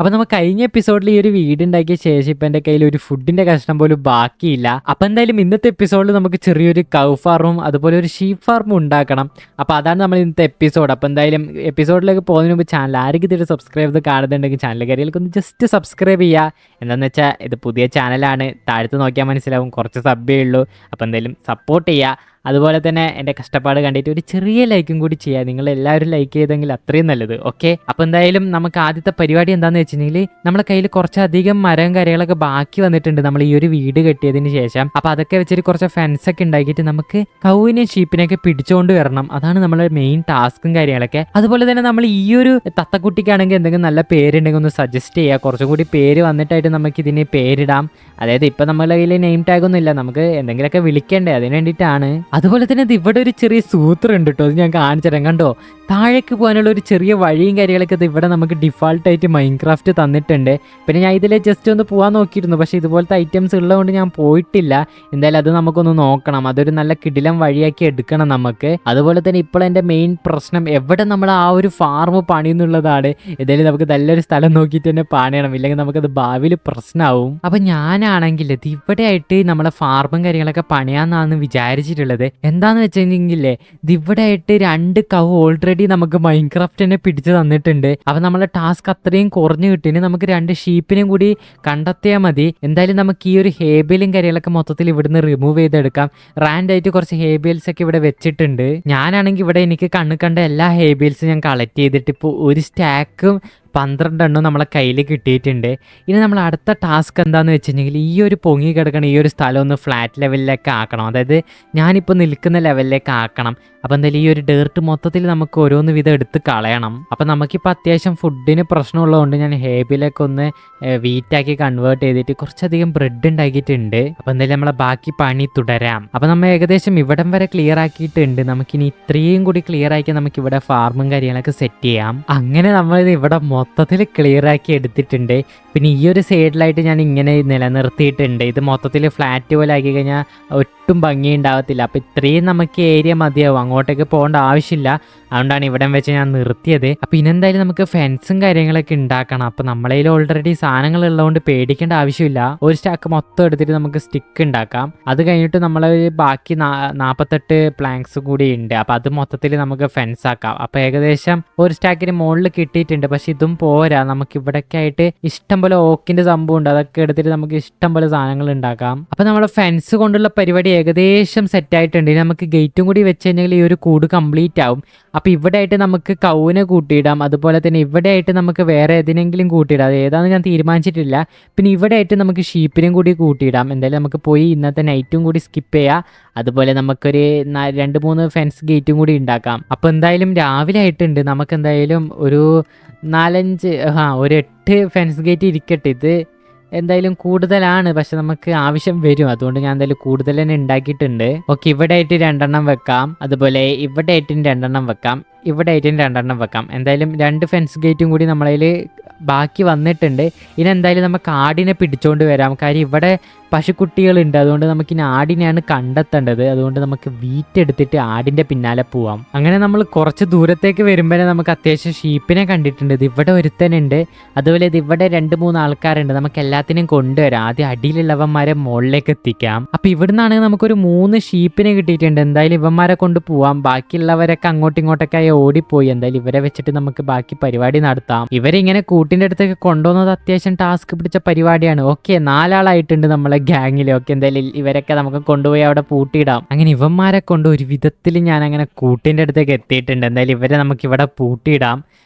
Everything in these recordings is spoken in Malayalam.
അപ്പോൾ നമ്മൾ കഴിഞ്ഞ എപ്പിസോഡിൽ ഈ ഒരു വീട് ഉണ്ടാക്കിയ ശേഷം ഇപ്പം എൻ്റെ കയ്യിൽ ഒരു ഫുഡിൻ്റെ കഷ്ണം പോലും ബാക്കിയില്ല. അപ്പോൾ എന്തായാലും ഇന്നത്തെ എപ്പിസോഡിൽ നമുക്ക് ചെറിയൊരു കൗ ഫാർമും അതുപോലെ ഒരു ഷീപ്പ് ഫാർമും ഉണ്ടാക്കണം. അപ്പോൾ അതാണ് നമ്മൾ ഇന്നത്തെ എപ്പിസോഡ്. അപ്പോൾ എന്തായാലും എപ്പിസോഡിലേക്ക് പോകുന്നതിന് മുമ്പ് ചാനൽ ആരെങ്കിലും ഇത് സബ്സ്ക്രൈബ് ചെയ്ത് കാണുന്നുണ്ടെങ്കിൽ ചാനൽ കയറിയാൽ ഒന്ന് ജസ്റ്റ് സബ്സ്ക്രൈബ് ചെയ്യുക. എന്താണെന്ന് വെച്ചാൽ ഇത് പുതിയ ചാനലാണ്, താഴത്ത് നോക്കിയാൽ മനസ്സിലാവും, കുറച്ച് സബ്ബേ ഉള്ളൂ. അപ്പോൾ എന്തായാലും സപ്പോർട്ട് ചെയ്യുക. അതുപോലെ തന്നെ എൻ്റെ കഷ്ടപ്പാട് കണ്ടിട്ട് ഒരു ചെറിയ ലൈക്കും കൂടി ചെയ്യുക. നിങ്ങൾ എല്ലാവരും ലൈക്ക് ചെയ്തെങ്കിൽ അത്രയും നല്ലത്. ഓക്കെ, അപ്പോൾ എന്തായാലും നമുക്ക് ആദ്യത്തെ പരിപാടി എന്താണെന്ന് വെച്ചിട്ടുണ്ടെങ്കിൽ നമ്മളെ കയ്യിൽ കുറച്ചധികം മരം കാര്യങ്ങളൊക്കെ ബാക്കി വന്നിട്ടുണ്ട് നമ്മൾ ഈ ഒരു വീട് കെട്ടിയതിന് ശേഷം. അപ്പോൾ അതൊക്കെ വെച്ചിട്ട് കുറച്ച് ഫെൻസൊക്കെ ഉണ്ടാക്കിയിട്ട് നമുക്ക് കൗവിനെയും ഷീപ്പിനെയൊക്കെ പിടിച്ചുകൊണ്ട് വരണം. അതാണ് നമ്മളെ മെയിൻ ടാസ്കും കാര്യങ്ങളൊക്കെ. അതുപോലെ തന്നെ നമ്മൾ ഈ ഒരു തത്തക്കുട്ടിക്കാണെങ്കിൽ എന്തെങ്കിലും നല്ല പേരുണ്ടെങ്കിൽ ഒന്ന് സജസ്റ്റ് ചെയ്യുക. കുറച്ചും കൂടി പേര് വന്നിട്ടായിട്ട് നമുക്ക് ഇതിന് പേരിടാം. അതായത് ഇപ്പം നമ്മളെ കയ്യിൽ നെയിം ടാഗ് ഒന്നും ഇല്ല, നമുക്ക് എന്തെങ്കിലുമൊക്കെ വിളിക്കണ്ടേ, അതിന് വേണ്ടിയിട്ടാണ്. അതുപോലെ തന്നെ ഇത് ഇവിടെ ഒരു ചെറിയ സൂത്രം ഉണ്ട് കേട്ടോ, അത് ഞാൻ കാണിച്ചു തരാം. കണ്ടോ, താഴേക്ക് പോകാനുള്ള ഒരു ചെറിയ വഴിയും കാര്യങ്ങളൊക്കെ ഇത് ഇവിടെ നമുക്ക് ഡിഫാൾട്ടായിട്ട് മൈൻക്രാഫ്റ്റ് തന്നിട്ടുണ്ട്. പിന്നെ ഞാൻ ഇതിലെ ജസ്റ്റ് ഒന്ന് പോകാൻ നോക്കിയിരുന്നു, പക്ഷേ ഇതുപോലത്തെ ഐറ്റംസ് ഉള്ളതുകൊണ്ട് ഞാൻ പോയിട്ടില്ല. എന്തായാലും അത് നമുക്കൊന്ന് നോക്കണം, അതൊരു നല്ല കിടിലം വഴിയാക്കി എടുക്കണം നമുക്ക്. അതുപോലെ തന്നെ ഇപ്പോൾ എൻ്റെ മെയിൻ പ്രശ്നം എവിടെ നമ്മൾ ആ ഒരു ഫാർം പണിയെന്നുള്ളതാണ്. എന്തായാലും നമുക്ക് നല്ലൊരു സ്ഥലം നോക്കിയിട്ട് തന്നെ പണിയണം, ഇല്ലെങ്കിൽ നമുക്കത് ഭാവിയിൽ പ്രശ്നമാവും. അപ്പം ഞാനാണെങ്കിൽ ഇത് ഇവിടെ ആയിട്ട് നമ്മളെ ഫാർമും കാര്യങ്ങളൊക്കെ പണിയാന്നാണ് വിചാരിച്ചിട്ടുള്ളത്. എന്താന്ന് വെച്ചിട്ടുണ്ടെങ്കിലേ ഇത് ഇവിടെ ആയിട്ട് 2 കൗ ഓൾറെഡി നമുക്ക് മൈൻക്രാഫ്റ്റ് തന്നെ പിടിച്ചു തന്നിട്ടുണ്ട്. അപ്പൊ നമ്മളെ ടാസ്ക് അത്രയും കുറഞ്ഞു കിട്ടിന് നമുക്ക് 2 ഷീപ്പിനെയും കൂടി കണ്ടെത്തിയാൽ മതി. എന്തായാലും നമുക്ക് ഈ ഒരു ഹേബിയലും കാര്യങ്ങളൊക്കെ മൊത്തത്തിൽ ഇവിടുന്ന് റിമൂവ് ചെയ്തെടുക്കാം. റാൻഡായിട്ട് കുറച്ച് ഹേബിയൽസ് ഒക്കെ ഇവിടെ വെച്ചിട്ടുണ്ട്. ഞാനാണെങ്കിൽ ഇവിടെ എനിക്ക് കണ്ണ് കണ്ട എല്ലാ ഹേബിയൽസും ഞാൻ കളക്ട് ചെയ്തിട്ട് ഇപ്പോൾ ഒരു സ്റ്റാക്കും 12 എണ്ണം നമ്മളെ കയ്യിൽ കിട്ടിയിട്ടുണ്ട്. ഇനി നമ്മൾ അടുത്ത ടാസ്ക് എന്താണെന്ന് വെച്ചിട്ടുണ്ടെങ്കിൽ ഈ ഒരു പൊങ്ങി കിടക്കണം ഈ ഒരു സ്ഥലം ഒന്ന് ഫ്ലാറ്റ് ലെവലിലേക്ക് ആക്കണം. അതായത് ഞാനിപ്പോൾ നിൽക്കുന്ന ലെവലിലേക്ക് ആക്കണം. അപ്പോൾ എന്തായാലും ഈ ഒരു ഡേർട്ട് മൊത്തത്തിൽ നമുക്ക് ഓരോന്ന് വിധം എടുത്ത് കളയണം. അപ്പോൾ നമുക്കിപ്പോൾ അത്യാവശ്യം ഫുഡിന് പ്രശ്നമുള്ളതുകൊണ്ട് ഞാൻ ഹേബിലേക്ക് ഒന്ന് വീറ്റാക്കി കൺവേർട്ട് ചെയ്തിട്ട് കുറച്ചധികം ബ്രെഡ് ഉണ്ടാക്കിയിട്ടുണ്ട്. അപ്പോൾ എന്തായാലും നമ്മളെ ബാക്കി പണി തുടരാം. അപ്പോൾ നമ്മൾ ഏകദേശം ഇവിടം വരെ ക്ലിയർ ആക്കിയിട്ടുണ്ട്. നമുക്കിനി ഇത്രയും കൂടി ക്ലിയർ ആക്കി നമുക്ക് ഇവിടെ ഫാർമും കാര്യങ്ങളൊക്കെ സെറ്റ് ചെയ്യാം. അങ്ങനെ നമ്മളിത് ഇവിടെ മൊത്തത്തിൽ ക്ലിയർ ആക്കി എടുത്തിട്ടുണ്ട്. പിന്നെ ഈ ഒരു സൈഡിലായിട്ട് ഞാൻ ഇങ്ങനെ നിലനിർത്തിയിട്ടുണ്ട്. ഇത് മൊത്തത്തിൽ ഫ്ലാറ്റ് പോലെ ആക്കി കഴിഞ്ഞാൽ ഒട്ടും ഭംഗി ഉണ്ടാകത്തില്ല. അപ്പോൾ ഇത്രയും നമുക്ക് ഏരിയ മതിയാവും, അങ്ങോട്ടേക്ക് പോകേണ്ട ആവശ്യമില്ല. അതുകൊണ്ടാണ് ഇവിടെ വെച്ച് ഞാൻ നിർത്തിയത്. അപ്പോൾ ഇനെന്തായാലും നമുക്ക് ഫെൻസും കാര്യങ്ങളൊക്കെ ഉണ്ടാക്കണം. അപ്പോൾ നമ്മളതിൽ ഓൾറെഡി സാധനങ്ങൾ ഉള്ളതുകൊണ്ട് പേടിക്കേണ്ട ആവശ്യമില്ല. ഒരു സ്റ്റാക്ക് മൊത്തം എടുത്തിട്ട് നമുക്ക് സ്റ്റിക്ക് ഉണ്ടാക്കാം. അത് കഴിഞ്ഞിട്ട് നമ്മൾ ബാക്കി 48 പ്ലാങ്ക്സ് കൂടി ഉണ്ട്. അപ്പോൾ അത് മൊത്തത്തിൽ നമുക്ക് ഫെൻസ് ആക്കാം. അപ്പോൾ ഏകദേശം ഒരു സ്റ്റാക്കിന് മുകളിൽ കിട്ടിയിട്ടുണ്ട്. പക്ഷെ ഇതും പോരാ, നമുക്ക് ഇവിടെയൊക്കെ ആയിട്ട് ഇഷ്ടം പോലെ ഓക്കിന്റെ സംഭവം ഉണ്ട്, അതൊക്കെ എടുത്തിട്ട് നമുക്ക് ഇഷ്ടം പോലെ സാധനങ്ങൾ ഉണ്ടാക്കാം. അപ്പോൾ നമ്മുടെ ഫെൻസ് കൊണ്ടുള്ള പരിപാടി ഏകദേശം സെറ്റ് ആയിട്ടുണ്ട്. ഇനി നമുക്ക് ഗേറ്റും കൂടി വെച്ച് കഴിഞ്ഞാൽ ഈ ഒരു കൂട് കംപ്ലീറ്റ് ആവും. അപ്പോൾ ഇവിടെ ആയിട്ട് നമുക്ക് കൗവിനെ കൂട്ടിയിടാം. അതുപോലെ തന്നെ ഇവിടെ ആയിട്ട് നമുക്ക് വേറെ ഏതിനെങ്കിലും കൂട്ടിയിടാം, അത് ഏതാണെന്ന് ഞാൻ തീരുമാനിച്ചിട്ടില്ല. പിന്നെ ഇവിടെ ആയിട്ട് നമുക്ക് ഷീപ്പിനെയും കൂടി കൂട്ടിയിടാം. എന്തായാലും നമുക്ക് പോയി ഇന്നത്തെ നൈറ്റും കൂടി സ്കിപ്പ് ചെയ്യാം. അതുപോലെ നമുക്കൊരു 2-3 ഫെൻസ് ഗേറ്റും കൂടി ഉണ്ടാക്കാം. അപ്പോൾ എന്തായാലും രാവിലെ ആയിട്ടുണ്ട്. നമുക്ക് എന്തായാലും ഒരു 8 ഫെൻസ് ഗേറ്റ് ഇരിക്കട്ടെ. ഇത് എന്തായാലും കൂടുതലാണ്, പക്ഷെ നമുക്ക് ആവശ്യം വരും, അതുകൊണ്ട് ഞാൻ എന്തായാലും കൂടുതൽ തന്നെ ഉണ്ടാക്കിയിട്ടുണ്ട്. ഓക്കെ, ഇവിടെ ആയിട്ട് 2 എണ്ണം വെക്കാം. അതുപോലെ ഇവിടെ ആയിട്ടും 2 എണ്ണം വെക്കാം. ഇവിടെ ആയിട്ടും 2 എണ്ണം വെക്കാം. എന്തായാലും 2 ഫെൻസ് ഗേറ്റും കൂടി നമ്മളതിൽ ബാക്കി വന്നിട്ടുണ്ട്. ഇനി എന്തായാലും നമുക്ക് ആടിനെ പിടിച്ചോണ്ട് വരാം. കാര്യം ഇവിടെ പശുക്കുട്ടികളുണ്ട്, അതുകൊണ്ട് നമുക്ക് ഇനി ആടിനെയാണ് കണ്ടെത്തേണ്ടത്. അതുകൊണ്ട് നമുക്ക് വീറ്റെടുത്തിട്ട് ആടിൻ്റെ പിന്നാലെ പോവാം. അങ്ങനെ നമ്മൾ കുറച്ച് ദൂരത്തേക്ക് വരുമ്പോഴേ നമുക്ക് അത്യാവശ്യം ഷീപ്പിനെ കണ്ടിട്ടുണ്ട്. ഇത് ഇവിടെ ഒരുത്തനുണ്ട്. അതുപോലെ ഇത് ഇവിടെ 2-3 ആൾക്കാരുണ്ട്. നമുക്ക് എല്ലാത്തിനെയും കൊണ്ടുവരാം. ആദ്യം അടിയിലുള്ളവന്മാരെ മുകളിലേക്ക് എത്തിക്കാം. അപ്പോൾ ഇവിടുന്നാണെങ്കിൽ നമുക്കൊരു 3 ഷീപ്പിനെ കിട്ടിയിട്ടുണ്ട്. എന്തായാലും ഇവന്മാരെ കൊണ്ട് പോവാം. ബാക്കിയുള്ളവരൊക്കെ അങ്ങോട്ടും ഇങ്ങോട്ടൊക്കെ ഓടിപ്പോയി. എന്തായാലും ഇവരെ വെച്ചിട്ട് നമുക്ക് ബാക്കി പരിപാടി നടത്താം. ഇവരിങ്ങനെ കൂട്ടിൻ്റെ അടുത്തേക്ക് കൊണ്ടുവന്നത് അത്യാവശ്യം ടാസ്ക് പിടിച്ച പരിപാടിയാണ്. ഓക്കെ, 4 ആളായിട്ടുണ്ട് നമ്മളെ ഗ്യാങ്ങില്. ഓക്കെ, എന്തായാലും ഇവരൊക്കെ നമുക്ക് കൊണ്ടുപോയി അവിടെ പൂട്ടിയിടാം. അങ്ങനെ ഇവന്മാരെ കൊണ്ട് ഒരു വിധത്തിൽ ഞാൻ അങ്ങനെ കൂട്ടിൻ്റെ അടുത്തേക്ക് എത്തിയിട്ടുണ്ട്. എന്തായാലും ഇവരെ നമുക്ക് ഇവിടെ പൂട്ടിയിടാം.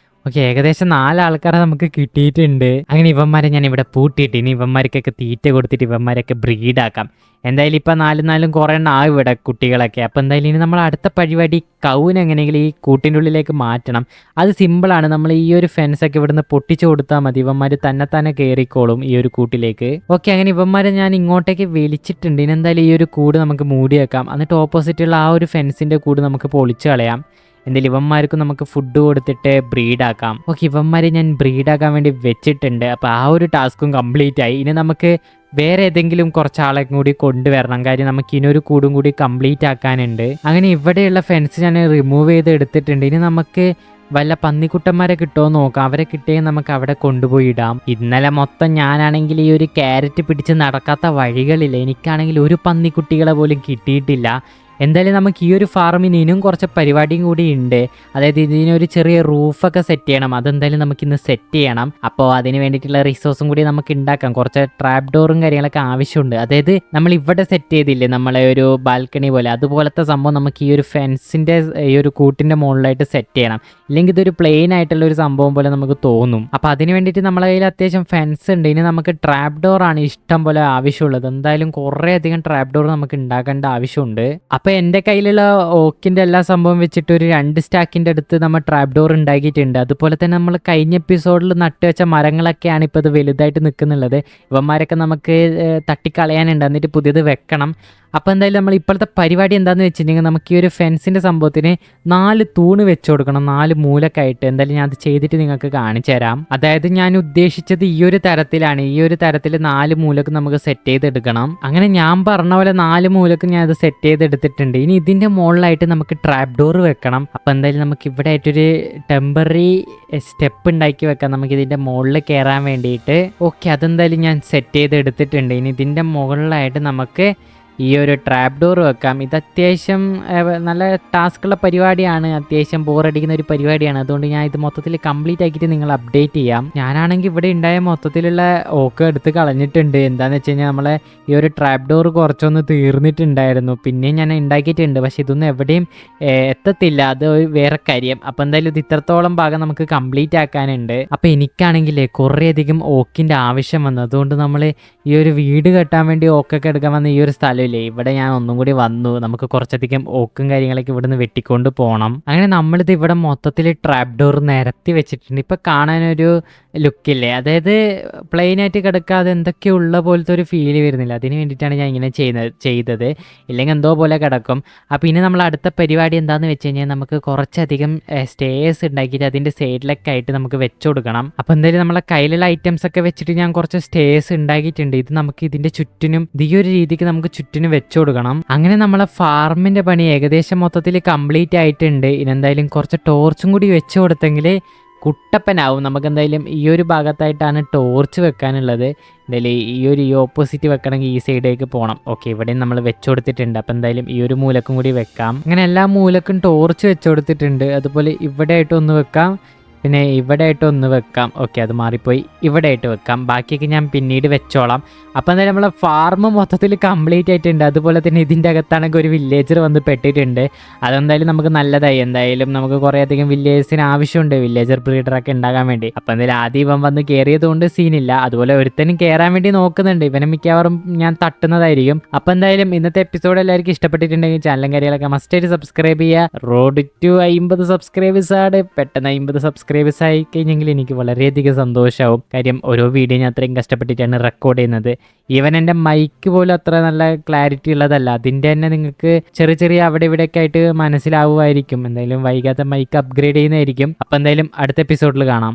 ഓക്കെ, ഏകദേശം 4 ആൾക്കാരെ നമുക്ക് കിട്ടിയിട്ടുണ്ട്. അങ്ങനെ ഇവന്മാരെ ഞാൻ ഇവിടെ പൂട്ടിയിട്ട് ഇനി ഇവന്മാർക്കൊക്കെ തീറ്റ കൊടുത്തിട്ട് ഇവന്മാരൊക്കെ ബ്രീഡാക്കാം. എന്തായാലും ഇപ്പം 4 കുറേ എണ്ണം ആവും ഇവിടെ കുട്ടികളൊക്കെ. അപ്പോൾ എന്തായാലും ഇനി നമ്മൾ അടുത്ത പരിപാടി കൗവിനെ എങ്ങനെയെങ്കിലും ഈ കൂട്ടിൻ്റെ ഉള്ളിലേക്ക് മാറ്റണം. അത് സിമ്പിളാണ്. നമ്മൾ ഈ ഒരു ഫെൻസൊക്കെ ഇവിടുന്ന് പൊട്ടിച്ചു കൊടുത്താൽ മതി, ഇവന്മാർ തന്നെ കയറിക്കോളും ഈ ഒരു കൂട്ടിലേക്ക്. ഓക്കെ, അങ്ങനെ ഇവന്മാരെ ഞാൻ ഇങ്ങോട്ടേക്ക് വലിച്ചിട്ടുണ്ട്. ഇനി എന്തായാലും ഈ ഒരു കൂട് നമുക്ക് മൂടി വെക്കാം. എന്നിട്ട് ഓപ്പോസിറ്റുള്ള ആ ഒരു ഫെൻസിൻ്റെ കൂട് നമുക്ക് പൊളിച്ച് കളയാം. എന്തായാലും ഇവന്മാർക്ക് നമുക്ക് ഫുഡ് കൊടുത്തിട്ട് ബ്രീഡാക്കാം. ഓക്കെ, ഇവന്മാരെ ഞാൻ ബ്രീഡാക്കാൻ വേണ്ടി വെച്ചിട്ടുണ്ട്. അപ്പോൾ ആ ഒരു ടാസ്കും കംപ്ലീറ്റ് ആയി. ഇനി നമുക്ക് വേറെ ഏതെങ്കിലും കുറച്ചാളെ കൂടി കൊണ്ടുവരണം. കാര്യം നമുക്ക് ഇനൊരു കൂടും കൂടി കംപ്ലീറ്റ് ആക്കാനുണ്ട്. അങ്ങനെ ഇവിടെയുള്ള ഫെൻസ് ഞാൻ റിമൂവ് ചെയ്ത് എടുത്തിട്ടുണ്ട്. ഇനി നമുക്ക് വല്ല പന്നിക്കുട്ടന്മാരെ കിട്ടുമോ നോക്കാം. അവരെ കിട്ടിയെങ്കിൽ നമുക്ക് അവിടെ കൊണ്ടുപോയി ഇടാം. ഇന്നലെ മൊത്തം ഞാനാണെങ്കിൽ ഈ ഒരു ക്യാരറ്റ് പിടിച്ച് നടക്കാത്ത വഴികളില്ല. എനിക്കാണെങ്കിൽ ഒരു പന്നിക്കുട്ടികളെ പോലും കിട്ടിയിട്ടില്ല. എന്തായാലും നമുക്ക് ഈ ഒരു ഫാർമിന് ഇനിയും കുറച്ച് പരിപാടിയും കൂടി ഉണ്ട്. അതായത് ഇതിനൊരു ചെറിയ റൂഫൊക്കെ സെറ്റ് ചെയ്യണം. അതെന്തായാലും നമുക്കിന്ന് സെറ്റ് ചെയ്യണം. അപ്പോൾ അതിന് വേണ്ടിയിട്ടുള്ള റിസോഴ്സും കൂടി നമുക്ക് ഉണ്ടാക്കാം. കുറച്ച് ട്രാപ്പ് ഡോറും കാര്യങ്ങളൊക്കെ ആവശ്യമുണ്ട്. അതായത് നമ്മൾ ഇവിടെ സെറ്റ് ചെയ്തില്ലേ നമ്മളെ ഒരു ബാൽക്കണി പോലെ, അതുപോലത്തെ സംഭവം നമുക്ക് ഈ ഒരു ഫെൻസിൻ്റെ ഈ ഒരു കൂട്ടിൻ്റെ മുകളിലായിട്ട് സെറ്റ് ചെയ്യണം. ഇല്ലെങ്കിൽ ഇതൊരു പ്ലെയിൻ ആയിട്ടുള്ള ഒരു സംഭവം പോലെ നമുക്ക് തോന്നും. അപ്പോൾ അതിന് വേണ്ടിയിട്ട് നമ്മളെ കയ്യിൽ അത്യാവശ്യം ഫെൻസ് ഉണ്ട്. ഇനി നമുക്ക് ട്രാപ്പ് ഡോറാണ് ഇഷ്ടം പോലെ ആവശ്യമുള്ളത്. എന്തായാലും കുറേ അധികം ട്രാപ്പ് ഡോർ നമുക്ക് ഉണ്ടാക്കേണ്ട ആവശ്യമുണ്ട്. അപ്പോൾ എൻ്റെ കയ്യിലുള്ള ഓക്കിൻ്റെ എല്ലാ സംഭവം വെച്ചിട്ട് ഒരു 2 സ്റ്റാക്കിൻ്റെ അടുത്ത് നമ്മൾ ട്രാപ്പ് ഡോർ ഉണ്ടാക്കിയിട്ടുണ്ട്. അതുപോലെ തന്നെ നമ്മൾ കഴിഞ്ഞ എപ്പിസോഡിൽ നട്ടുവെച്ച മരങ്ങളൊക്കെയാണ് ഇപ്പോൾ ഇത് വലുതായിട്ട് നിൽക്കുന്നുള്ളത്. ഇവന്മാരൊക്കെ നമുക്ക് തട്ടിക്കളയാനുണ്ട്, എന്നിട്ട് പുതിയത് വെക്കണം. അപ്പോൾ എന്തായാലും നമ്മൾ ഇപ്പോഴത്തെ പരിപാടി എന്താണെന്ന് വെച്ചിട്ടുണ്ടെങ്കിൽ നമുക്ക് ഈ ഒരു ഫെൻസിൻ്റെ സംഭവത്തിന് 4 തൂണ് വെച്ച് കൊടുക്കണം, 4 മൂലക്കായിട്ട്. എന്തായാലും ഞാൻ അത് ചെയ്തിട്ട് നിങ്ങൾക്ക് കാണിച്ചു തരാം. അതായത് ഞാൻ ഉദ്ദേശിച്ചത് ഈ ഒരു തരത്തിലാണ്. ഈ ഒരു തരത്തിൽ 4 മൂലക്ക് നമുക്ക് സെറ്റ് ചെയ്തെടുക്കണം. അങ്ങനെ ഞാൻ പറഞ്ഞ പോലെ 4 മൂലക്ക് ഞാൻ അത് സെറ്റ് ചെയ്തെടുത്തിട്ടുണ്ട്. ഇനി ഇതിൻ്റെ മുകളിലായിട്ട് നമുക്ക് ട്രാപ്പ് ഡോർ വെക്കണം. അപ്പോൾ എന്തായാലും നമുക്ക് ഇവിടെ ആയിട്ടൊരു ടെമ്പററി സ്റ്റെപ്പ് ഉണ്ടാക്കി വെക്കാം നമുക്ക് ഇതിൻ്റെ മുകളിൽ കയറാൻ വേണ്ടിയിട്ട്. ഓക്കെ, അതെന്തായാലും ഞാൻ സെറ്റ് ചെയ്തെടുത്തിട്ടുണ്ട്. ഇനി ഇതിൻ്റെ മുകളിലായിട്ട് നമുക്ക് ഈ ഒരു ട്രാപ്പ് ഡോർ വെക്കാം. ഇത് അത്യാവശ്യം നല്ല ടാസ്ക്കുള്ള പരിപാടിയാണ്, അത്യാവശ്യം ബോറടിക്കുന്ന ഒരു പരിപാടിയാണ്. അതുകൊണ്ട് ഞാൻ ഇത് മൊത്തത്തിൽ കംപ്ലീറ്റ് ആക്കിയിട്ട് നിങ്ങൾ അപ്ഡേറ്റ് ചെയ്യാം. ഞാനാണെങ്കിൽ ഇവിടെ ഉണ്ടായ മൊത്തത്തിലുള്ള ഓക്ക് എടുത്ത് കളഞ്ഞിട്ടുണ്ട്. എന്താണെന്ന് വെച്ച് കഴിഞ്ഞാൽ നമ്മളെ ഈ ഒരു ട്രാപ്പ് ഡോർ കുറച്ചൊന്ന് തീർന്നിട്ടുണ്ടായിരുന്നു. പിന്നെയും ഞാൻ ഉണ്ടാക്കിയിട്ടുണ്ട്, പക്ഷെ ഇതൊന്നും എവിടെയും എത്തത്തില്ല. അത് വേറെ കാര്യം. അപ്പോൾ എന്തായാലും ഇത് ഇത്രത്തോളം ഭാഗം നമുക്ക് കംപ്ലീറ്റ് ആക്കാനുണ്ട്. അപ്പോൾ എനിക്കാണെങ്കിൽ കുറേയധികം ഓക്കിൻ്റെ ആവശ്യം വന്നു. അതുകൊണ്ട് നമ്മൾ ഈ ഒരു വീട് കെട്ടാൻ വേണ്ടി ഓക്കൊക്കെ എടുക്കാൻ വന്ന ഈ ഒരു സ്ഥലം ഇവിടെ ഞാൻ ഒന്നും കൂടി വന്നു. നമുക്ക് കുറച്ചധികം ഓക്കും കാര്യങ്ങളൊക്കെ ഇവിടുന്ന് വെട്ടിക്കൊണ്ട് പോകണം. അങ്ങനെ നമ്മളിത് ഇവിടെ മൊത്തത്തിൽ ട്രാപ്പ് ഡോർ നിരത്തി വെച്ചിട്ടുണ്ട്. ഇപ്പം കാണാനൊരു ലുക്കില്ലേ, അതായത് പ്ലെയിൻ ആയിട്ട് കിടക്കാതെ എന്തൊക്കെയോ ഉള്ള പോലത്തെ ഒരു ഫീല് വരുന്നില്ല. അതിന് വേണ്ടിയിട്ടാണ് ഞാൻ ഇങ്ങനെ ചെയ്തത്. ഇല്ലെങ്കിൽ എന്തോ പോലെ കിടക്കും. അപ്പോൾ ഇനി നമ്മൾ അടുത്ത പരിപാടി എന്താണെന്ന് വെച്ച് കഴിഞ്ഞാൽ നമുക്ക് കുറച്ചധികം സ്റ്റേഴ്സ് ഉണ്ടാക്കിയിട്ട് അതിൻ്റെ സൈഡിലൊക്കെ ആയിട്ട് നമുക്ക് വെച്ചു കൊടുക്കണം. അപ്പോൾ എന്തായാലും നമ്മളെ കയ്യിലുള്ള ഐറ്റംസ് ഒക്കെ വെച്ചിട്ട് ഞാൻ കുറച്ച് സ്റ്റേഴ്സ് ഉണ്ടാക്കിയിട്ടുണ്ട്. ഇത് നമുക്ക് ഇതിൻ്റെ ചുറ്റിനും ഈ ഒരു രീതിക്ക് നമുക്ക് ചുറ്റിനും വെച്ചു കൊടുക്കണം. അങ്ങനെ നമ്മളെ ഫാർമിൻ്റെ പണി ഏകദേശം മൊത്തത്തിൽ കംപ്ലീറ്റ് ആയിട്ടുണ്ട്. ഇനെന്തായാലും കുറച്ച് ടോർച്ചും കൂടി വെച്ചു കൊടുത്തെങ്കിൽ കുട്ടപ്പനാവും. നമുക്ക് എന്തായാലും ഈ ഒരു ഭാഗത്തായിട്ടാണ് ടോർച്ച് വെക്കാനുള്ളത്. എന്തായാലും ഈ ഓപ്പോസിറ്റ് വെക്കണമെങ്കിൽ ഈ സൈഡിലേക്ക് പോകണം. ഓക്കെ, ഇവിടെയും നമ്മൾ വെച്ചു കൊടുത്തിട്ടുണ്ട്. അപ്പോൾ എന്തായാലും ഈ ഒരു മൂലക്കും കൂടി വെക്കാം. അങ്ങനെ എല്ലാ മൂലക്കും ടോർച്ച് വെച്ചു കൊടുത്തിട്ടുണ്ട്. അതുപോലെ ഇവിടെ ആയിട്ട് ഒന്ന് വെക്കാം, പിന്നെ ഇവിടെ ആയിട്ട് ഒന്ന് വെക്കാം. ഓക്കെ, അത് മാറിപ്പോയി. ഇവിടെ ആയിട്ട് വെക്കാം. ബാക്കിയൊക്കെ ഞാൻ പിന്നീട് വെച്ചോളാം. അപ്പോൾ എന്തായാലും നമ്മളെ ഫാർം മൊത്തത്തിൽ കംപ്ലീറ്റ് ആയിട്ടുണ്ട്. അതുപോലെ തന്നെ ഇതിൻ്റെ അകത്താണെങ്കിൽ ഒരു വില്ലേജർ വന്ന് പെട്ടിട്ടുണ്ട്. അതെന്തായാലും നമുക്ക് നല്ലതായി. എന്തായാലും നമുക്ക് കുറേയധികം വില്ലേജേഴ്സിന് ആവശ്യമുണ്ട്, വില്ലേജർ ബ്രീഡറൊക്കെ ഉണ്ടാകാൻ വേണ്ടി. അപ്പോൾ എന്തായാലും ആദ്യം ഇവൻ വന്ന് കയറിയത് കൊണ്ട് സീനില്ല. അതുപോലെ ഒരുത്തനും കയറാൻ വേണ്ടി നോക്കുന്നുണ്ട്. ഇവനെ മിക്കവാറും ഞാൻ തട്ടുന്നതായിരിക്കും. അപ്പോൾ എന്തായാലും ഇന്നത്തെ എപ്പിസോഡ് എല്ലാവർക്കും ഇഷ്ടപ്പെട്ടിട്ടുണ്ടെങ്കിൽ ചാനലും കാര്യങ്ങളൊക്കെ മസ്റ്റായിട്ട് സബ്സ്ക്രൈബ് ചെയ്യുക. റോഡ് ടു 50 സബ്സ്ക്രൈബേഴ്സ് ആണ്. പെട്ടെന്ന് 50 സബ്സ്ക്രൈബേഴ്സ് ആയി കഴിഞ്ഞെങ്കിൽ എനിക്ക് വളരെയധികം സന്തോഷമാവും. കാര്യം ഓരോ വീഡിയോ ഞാൻ അത്രയും കഷ്ടപ്പെട്ടിട്ടാണ് റെക്കോർഡ് ചെയ്യുന്നത്. ഈവൻ എൻ്റെ മൈക്ക് പോലും അത്ര നല്ല ക്ലാരിറ്റി ഉള്ളതല്ല. അതിൻ്റെ തന്നെ നിങ്ങൾക്ക് ചെറിയ ചെറിയ അവിടെ ഇവിടെയൊക്കെ ആയിട്ട് മനസ്സിലാവുമായിരിക്കും. എന്തായാലും വൈകാതെ മൈക്ക് അപ്ഗ്രേഡ് ചെയ്യുന്നതായിരിക്കും. അപ്പോൾ എന്തായാലും അടുത്ത എപ്പിസോഡിൽ കാണാം.